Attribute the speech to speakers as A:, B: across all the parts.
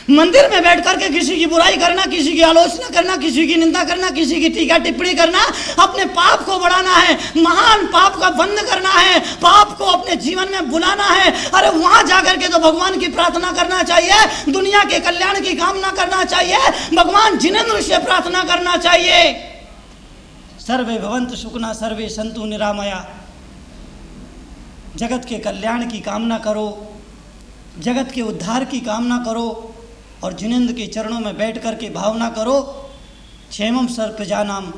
A: मंदिर में बैठ करके किसी की बुराई करना, किसी की आलोचना करना, किसी की निंदा करना, किसी की टीका टिप्पणी करना, अपने पाप को बढ़ाना है, महान पाप का बंद करना है, पाप को अपने जीवन में बुलाना है। अरे वहां जाकर के तो भगवान की प्रार्थना करना चाहिए, दुनिया के कल्याण की कामना करना चाहिए, भगवान जिनेंद्र से प्रार्थना करना चाहिए। सर्वे भवन्तु सुखिनः सर्वे सन्तु निरामया। जगत के कल्याण की कामना करो, जगत के उद्धार की कामना करो और जिनेंद्र के चरणों में बैठ कर के भावना करो, क्षेमम सर्व प्रजानाम,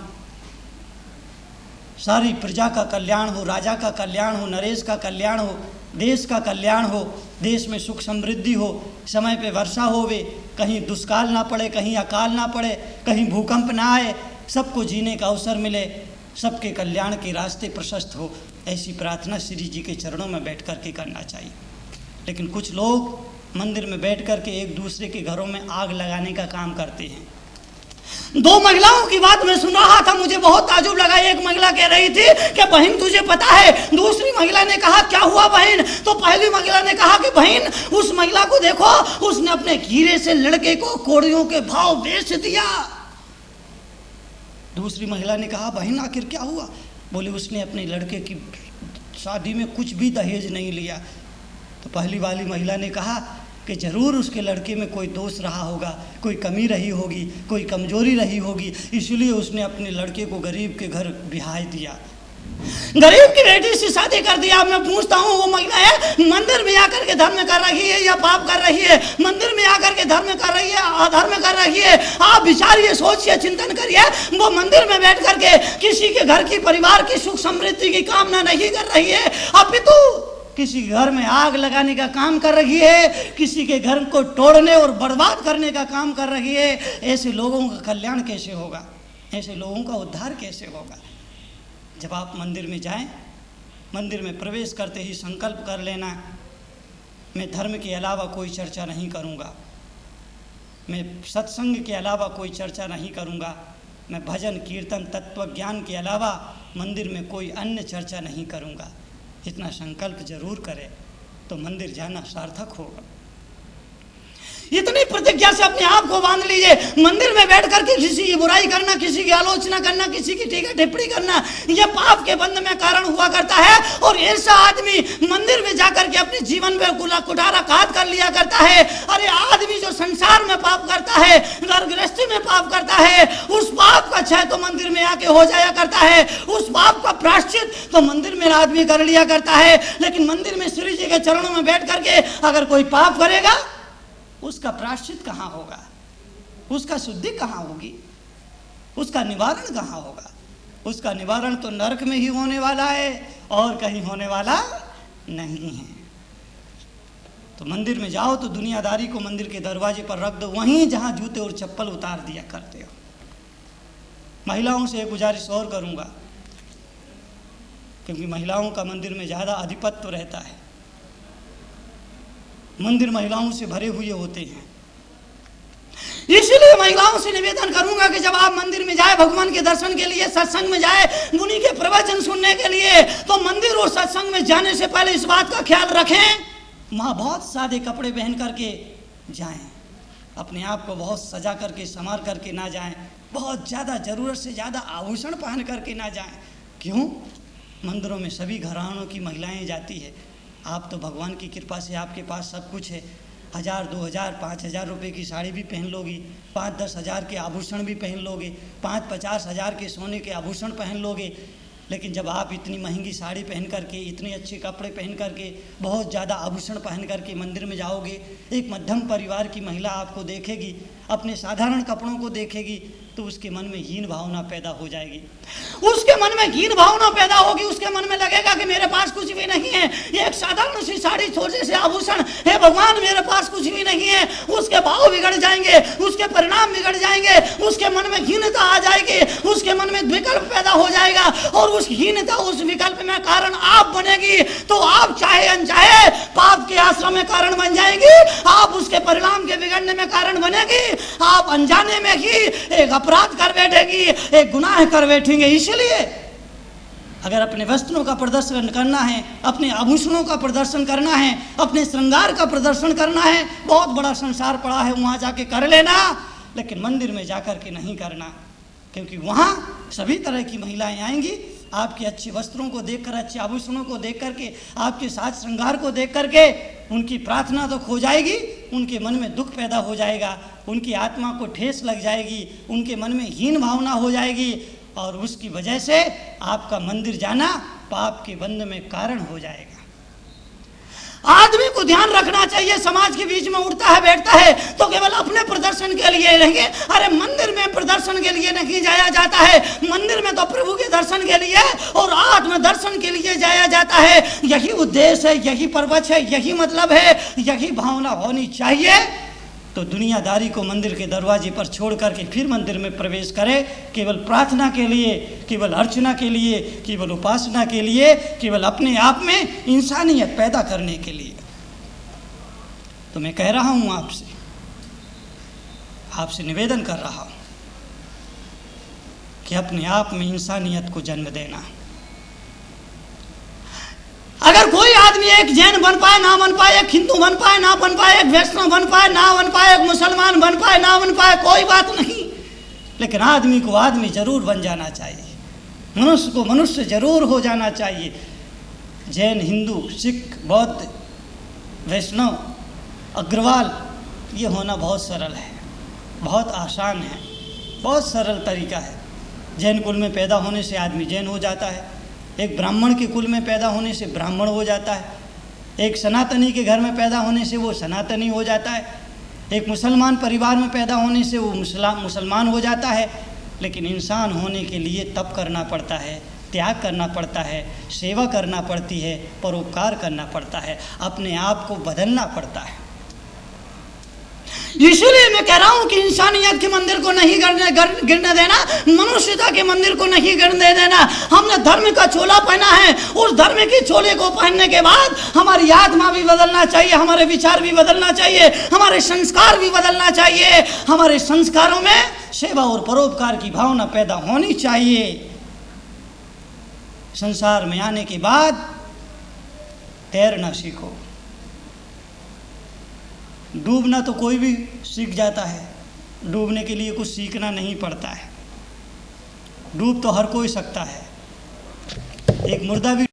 A: सारी प्रजा का कल्याण हो, राजा का कल्याण हो, नरेश का कल्याण हो, देश का कल्याण हो, देश में सुख समृद्धि हो, समय पे वर्षा होवे, कहीं दुष्काल ना पड़े, कहीं अकाल ना पड़े, कहीं भूकंप ना आए, सबको जीने का अवसर मिले, सबके कल्याण के रास्ते प्रशस्त हो। ऐसी प्रार्थना श्री जी के चरणों में बैठ कर के करना चाहिए। लेकिन कुछ लोग मंदिर में बैठ कर के एक दूसरे के घरों में आग लगाने का काम करते हैं। दो महिलाओं की बात मैं सुन रहा था, मुझे बहुत ताज्जुब लगा। एक महिला कह रही थी कि बहन तुझे पता है, दूसरी महिला ने कहा क्या हुआ बहन? तो पहली महिला ने कहा कि बहन उस महिला को देखो, उसने अपने हीरे से लड़के को कौड़ियों के भाव बेच दिया। दूसरी महिला ने कहा बहन आखिर क्या हुआ? बोली उसने अपने लड़के की शादी में कुछ भी दहेज नहीं लिया। तो पहली वाली महिला ने कहा कि ज़रूर उसके लड़के में कोई दोष रहा होगा, कोई कमी रही होगी, कोई कमजोरी रही होगी, इसलिए उसने अपने लड़के को गरीब के घर ब्याह दिया, गरीब की बेटी से शादी कर दिया। मैं पूछता हूँ वो महिला है मंदिर में आकर के धर्म कर रही है या पाप कर रही है? मंदिर में आकर के धर्म कर रही है, अधर्म कर रही है? आप विचारिए, सोचिए, चिंतन करिए। वो मंदिर में बैठ करके किसी के घर की, परिवार की सुख समृद्धि की कामना नहीं कर रही है, अपितु किसी घर में आग लगाने का काम कर रही है, किसी के घर को तोड़ने और बर्बाद करने का काम कर रही है। ऐसे लोगों का कल्याण कैसे होगा? ऐसे लोगों का उद्धार कैसे होगा? जब आप मंदिर में जाएं, मंदिर में प्रवेश करते ही संकल्प कर लेना, मैं धर्म के अलावा कोई चर्चा नहीं करूंगा, मैं सत्संग के अलावा कोई चर्चा नहीं करूंगा, मैं भजन कीर्तन तत्व ज्ञान के अलावा मंदिर में कोई अन्य चर्चा नहीं करूंगा। इतना संकल्प जरूर करें तो मंदिर जाना सार्थक होगा। इतनी प्रतिज्ञा से अपने आप को बांध लीजिए। मंदिर में बैठ करके किसी की बुराई करना, किसी की आलोचना करना, किसी की टीका टिप्पणी करना, यह पाप के बंध में कारण हुआ करता है। और ऐसा आदमी मंदिर में जाकर के अपने जीवन में कुठारा घात कर लिया करता है। अरे आदमी जो संसार में पाप करता है, घर गृहस्थी में पाप करता है, उस पाप का क्षय तो मंदिर में आके हो जाया करता है, उस पाप का प्रायश्चित तो मंदिर में आदमी कर लिया करता है। लेकिन मंदिर में श्री जी के चरणों में बैठ करके अगर कोई पाप करेगा, उसका प्रायश्चित कहाँ होगा? उसका शुद्धि कहाँ होगी? उसका निवारण कहाँ होगा? उसका निवारण तो नरक में ही होने वाला है और कहीं होने वाला नहीं है। तो मंदिर में जाओ तो दुनियादारी को मंदिर के दरवाजे पर रख दो, वहीं जहाँ जूते और चप्पल उतार दिया करते हो। महिलाओं से एक गुजारिश और करूँगा, क्योंकि महिलाओं का मंदिर में ज़्यादा आधिपत्य रहता है, मंदिर महिलाओं से भरे हुए होते हैं। इसलिए महिलाओं से निवेदन करूंगा कि जब आप मंदिर में जाए भगवान के दर्शन के लिए, सत्संग में जाए, मुनि के प्रवचन सुनने के लिए, तो मंदिर और सत्संग में जाने से पहले इस बात का ख्याल रखें, वहाँ बहुत सादे कपड़े पहन करके जाएं, अपने आप को बहुत सजा करके संवार करके ना जाएं, बहुत ज़्यादा ज़रूरत से ज़्यादा आभूषण पहन करके ना जाएं। क्यों? मंदिरों में सभी घरानों की महिलाएं जाती है। आप तो भगवान की कृपा से आपके पास सब कुछ है, 1000, 2000, 5000 रुपये की साड़ी भी पहन लोगी, 5-10 हज़ार के आभूषण भी पहन लोगे, 5-50 हज़ार के सोने के आभूषण पहन लोगे। लेकिन जब आप इतनी महंगी साड़ी पहन करके, इतने अच्छे कपड़े पहन करके, बहुत ज़्यादा आभूषण पहन करके मंदिर में जाओगे, एक मध्यम परिवार की महिला आपको देखेगी, अपने साधारण कपड़ों को देखेगी, तो उसके मन में हीन भावना पैदा हो जाएगी। उसके मन में हीन भावना पैदा होगी, उसके मन में लगेगा कि मेरे पास कुछ भी नहीं है, एक साधारण सी साड़ी, छोटे से आभूषण, हे भगवान मेरे पास कुछ भी नहीं है। उसके भाव बिगड़ जाएंगे, उसके परिणाम बिगड़ जाएंगे, उसके मन में हीनता आ जाएगी, उसके मन में विकल्प पैदा हो जाएगा, और उस हीनता, उस विकल्प में कारण आप बनेगी। तो आप चाहे अनचाहे पाप के आश्रम में कारण बन जाएंगी, आप उसके परिणाम के बिगड़ने में कारण बनेगी, आप अनजाने में ही एक अपराध कर बैठेगी, एक गुनाह कर बैठेंगे। इसलिए अगर अपने वस्त्रों का प्रदर्शन करना है, अपने आभूषणों का प्रदर्शन करना है, अपने श्रृंगार का प्रदर्शन करना है, बहुत बड़ा संसार पड़ा है, वहाँ जाके कर लेना, लेकिन मंदिर में जाकर के नहीं करना, क्योंकि वहाँ सभी तरह की महिलाएं आएंगी। आपके अच्छे वस्त्रों को देखकर, अच्छे आभूषणों को देख करके, आपके साज श्रृंगार को देख करके उनकी प्रार्थना तो खो जाएगी, उनके मन में दुख पैदा हो जाएगा, उनकी आत्मा को ठेस लग जाएगी, उनके मन में हीन भावना हो जाएगी, और उसकी वजह से आपका मंदिर जाना पाप के बंध में कारण हो जाएगा। आदमी को ध्यान रखना चाहिए, समाज के बीच में उठता है बैठता है तो केवल अपने प्रदर्शन के लिए रहेंगे। अरे मंदिर में प्रदर्शन के लिए नहीं जाया जाता है, मंदिर में तो प्रभु के दर्शन के लिए और आत्म दर्शन के लिए जाया जाता है। यही उद्देश्य है, यही पर्वत है, यही मतलब है, यही भावना होनी चाहिए। तो दुनियादारी को मंदिर के दरवाजे पर छोड़ करके फिर मंदिर में प्रवेश करे, केवल प्रार्थना के लिए, केवल अर्चना के लिए, केवल उपासना के लिए, केवल अपने आप में इंसानियत पैदा करने के लिए। तो मैं कह रहा हूँ आपसे निवेदन कर रहा हूँ कि अपने आप में इंसानियत को जन्म देना। अगर कोई आदमी एक जैन बन पाए ना बन पाए, एक हिंदू बन पाए ना बन पाए, एक वैष्णव बन पाए ना बन पाए, एक मुसलमान बन पाए ना बन पाए, कोई बात नहीं, लेकिन आदमी को आदमी जरूर बन जाना चाहिए, मनुष्य को मनुष्य जरूर हो जाना चाहिए। जैन, हिंदू, सिख, बौद्ध, वैष्णव, अग्रवाल, ये होना बहुत सरल है, बहुत आसान है, बहुत सरल तरीका है। जैन कुल में पैदा होने से आदमी जैन हो जाता है, एक ब्राह्मण के कुल में पैदा होने से ब्राह्मण हो जाता है, एक सनातनी के घर में पैदा होने से वो सनातनी हो जाता है, एक मुसलमान परिवार में पैदा होने से वो मुसलमान हो जाता है। लेकिन इंसान होने के लिए तप करना पड़ता है, त्याग करना पड़ता है, सेवा करना पड़ती है, परोपकार करना पड़ता है, अपने आप को बदलना पड़ता है। इसलिए मैं कह रहा हूं कि इंसानियत के मंदिर को नहीं गिरने देना, मनुष्यता के मंदिर को नहीं गिरने देना। हमने धर्म का चोला पहना है, उस धर्म के चोले को पहनने के बाद हमारी आत्मा भी बदलना चाहिए, हमारे विचार भी बदलना चाहिए, हमारे संस्कार भी बदलना चाहिए। हमारे संस्कारों में सेवा और परोपकार की भावना पैदा होनी चाहिए। संसार में आने के बाद तैरना सीखो। डूबना तो कोई भी सीख जाता है, डूबने के लिए कुछ सीखना नहीं पड़ता है, डूब तो हर कोई सकता है। एक मुर्दा भी